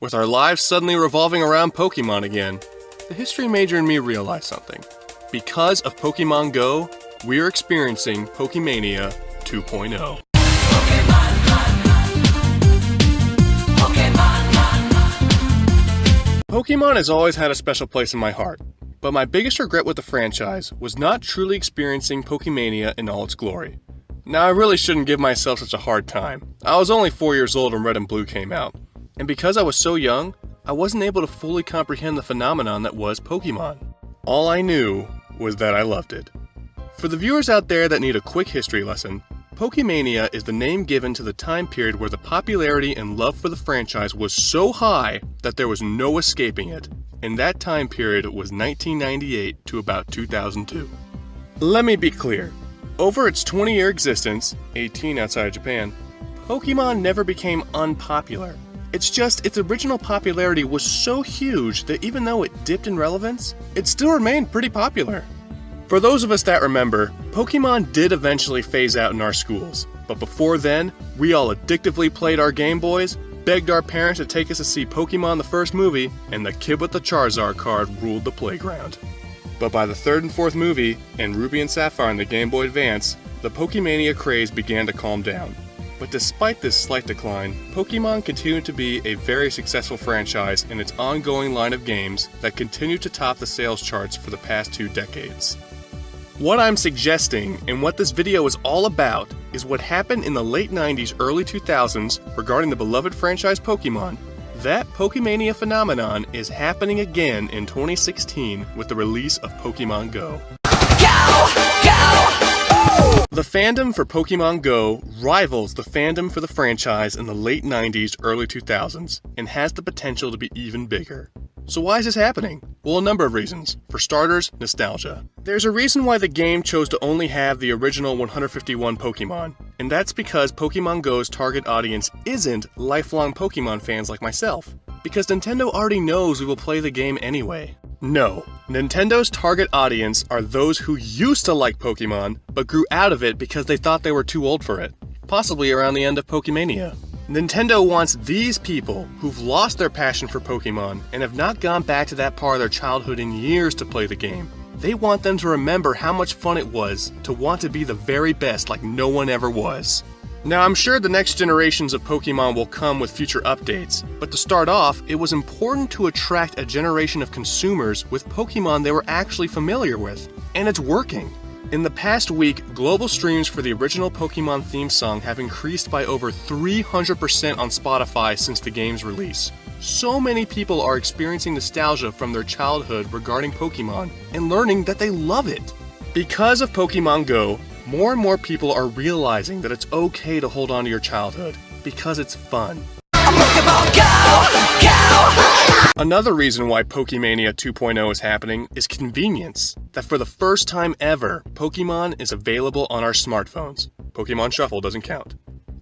With our lives suddenly revolving around Pokémon again, the history major in me realized something. Because of Pokémon GO, we are experiencing Pokémania 2.0. Pokémon has always had a special place in my heart, but my biggest regret with the franchise was not truly experiencing Pokémania in all its glory. Now, I really shouldn't give myself such a hard time. I was only 4 years old when Red and Blue came out, and because I was so young, I wasn't able to fully comprehend the phenomenon that was Pokémon. All I knew was that I loved it. For the viewers out there that need a quick history lesson, Pokémania is the name given to the time period where the popularity and love for the franchise was so high that there was no escaping it, and that time period was 1998 to about 2002. Let me be clear, over its 20-year existence, 18 outside of Japan, Pokémon never became unpopular. It's just its original popularity was so huge that even though it dipped in relevance, it still remained pretty popular. For those of us that remember, Pokémon did eventually phase out in our schools, but before then, we all addictively played our Game Boys, begged our parents to take us to see Pokémon the first movie, and the kid with the Charizard card ruled the playground. But by the third and fourth movie, and Ruby and Sapphire on the Game Boy Advance, the Pokémania craze began to calm down. But despite this slight decline, Pokémon continued to be a very successful franchise in its ongoing line of games that continue to top the sales charts for the past 2 decades. What I'm suggesting, and what this video is all about, is what happened in the late 90s, early 2000s regarding the beloved franchise Pokémon. That Pokémania phenomenon is happening again in 2016 with the release of Pokémon GO. The fandom for Pokémon GO rivals the fandom for the franchise in the late 90s, early 2000s, and has the potential to be even bigger. So why is this happening? Well, a number of reasons. For starters, nostalgia. There's a reason why the game chose to only have the original 151 Pokémon, and that's because Pokémon GO's target audience isn't lifelong Pokémon fans like myself, because Nintendo already knows we will play the game anyway. No, Nintendo's target audience are those who used to like Pokémon, but grew out of it because they thought they were too old for it, possibly around the end of Pokémania. Nintendo wants these people who've lost their passion for Pokémon and have not gone back to that part of their childhood in years to play the game. They want them to remember how much fun it was to want to be the very best like no one ever was. Now, I'm sure the next generations of Pokémon will come with future updates, but to start off, it was important to attract a generation of consumers with Pokémon they were actually familiar with, and it's working. In the past week, global streams for the original Pokémon theme song have increased by over 300% on Spotify since the game's release. So many people are experiencing nostalgia from their childhood regarding Pokémon and learning that they love it. Because of Pokémon GO, more and more people are realizing that it's okay to hold on to your childhood, because it's fun. Another reason why Pokémania 2.0 is happening is convenience. That for the first time ever, Pokémon is available on our smartphones. Pokémon Shuffle doesn't count.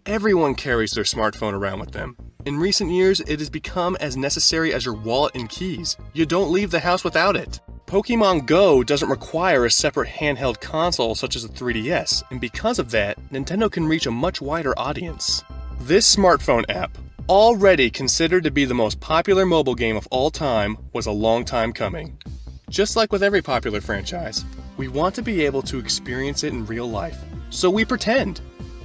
Everyone carries their smartphone around with them. In recent years, it has become as necessary as your wallet and keys. You don't leave the house without it. Pokémon GO doesn't require a separate handheld console such as the 3DS, and because of that, Nintendo can reach a much wider audience. This smartphone app, already considered to be the most popular mobile game of all time, was a long time coming. Just like with every popular franchise, we want to be able to experience it in real life, so we pretend.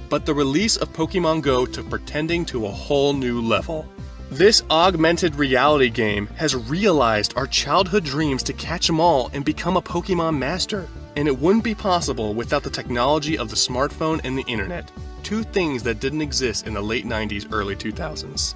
But the release of Pokémon GO took pretending to a whole new level. This augmented reality game has realized our childhood dreams to catch them all and become a Pokémon master. And it wouldn't be possible without the technology of the smartphone and the internet. 2 things that didn't exist in the late 90s, early 2000s.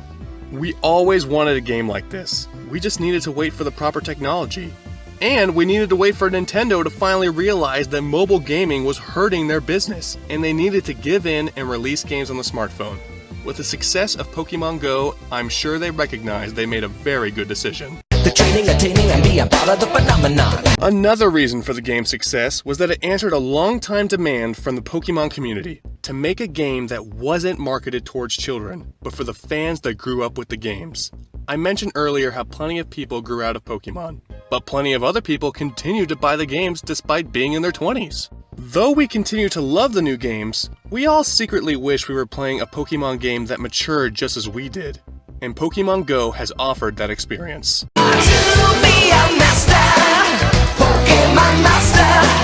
We always wanted a game like this. We just needed to wait for the proper technology. And we needed to wait for Nintendo to finally realize that mobile gaming was hurting their business, and they needed to give in and release games on the smartphone. With the success of Pokémon GO, I'm sure they recognize they made a very good decision. The training, attaining, and being part of the phenomenon. Another reason for the game's success was that it answered a long-time demand from the Pokémon community to make a game that wasn't marketed towards children, but for the fans that grew up with the games. I mentioned earlier how plenty of people grew out of Pokémon, but plenty of other people continued to buy the games despite being in their 20s. Though we continue to love the new games, we all secretly wish we were playing a Pokémon game that matured just as we did. and Pokémon GO has offered that experience.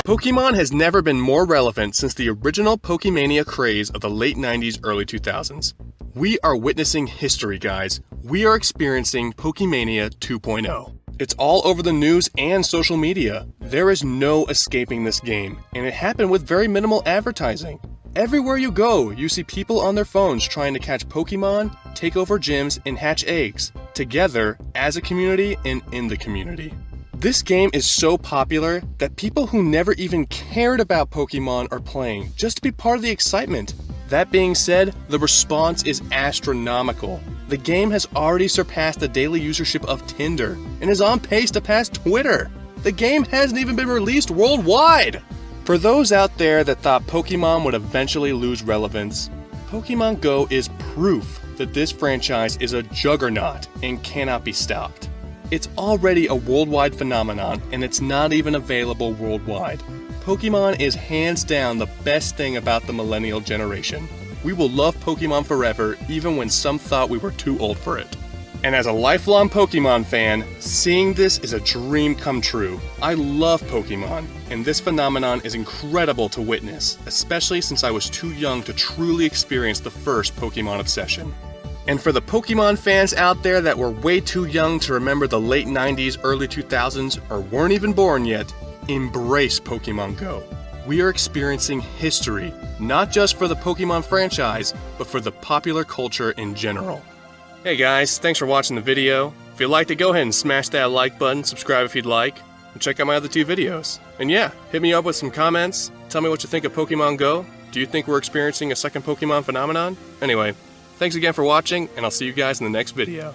Pokémon has never been more relevant since the original Pokémania craze of the late 90s, early 2000s. We are witnessing history, guys. We are experiencing Pokémania 2.0. It's all over the news and social media. There is no escaping this game, and it happened with very minimal advertising. Everywhere you go, you see people on their phones trying to catch Pokémon, take over gyms, and hatch eggs, together as a community and in the community. This game is so popular that people who never even cared about Pokémon are playing, just to be part of the excitement. That being said, the response is astronomical. The game has already surpassed the daily usership of Tinder, and is on pace to pass Twitter. The game hasn't even been released worldwide! For those out there that thought Pokémon would eventually lose relevance, Pokémon GO is proof that this franchise is a juggernaut and cannot be stopped. It's already a worldwide phenomenon, and it's not even available worldwide. Pokémon is hands down the best thing about the millennial generation. We will love Pokémon forever, even when some thought we were too old for it. And as a lifelong Pokémon fan, seeing this is a dream come true. I love Pokémon, and this phenomenon is incredible to witness, especially since I was too young to truly experience the first Pokémon obsession. And for the Pokémon fans out there that were way too young to remember the late 90s, early 2000s, or weren't even born yet, embrace Pokémon GO. We are experiencing history, not just for the Pokémon franchise, but for the popular culture in general. Hey guys, thanks for watching the video. If you liked it, go ahead and smash that like button, subscribe if you'd like, and check out my other 2 videos. And yeah, hit me up with some comments, tell me what you think of Pokémon GO. Do you think we're experiencing a second Pokémon phenomenon? Anyway, thanks again for watching, and I'll see you guys in the next video.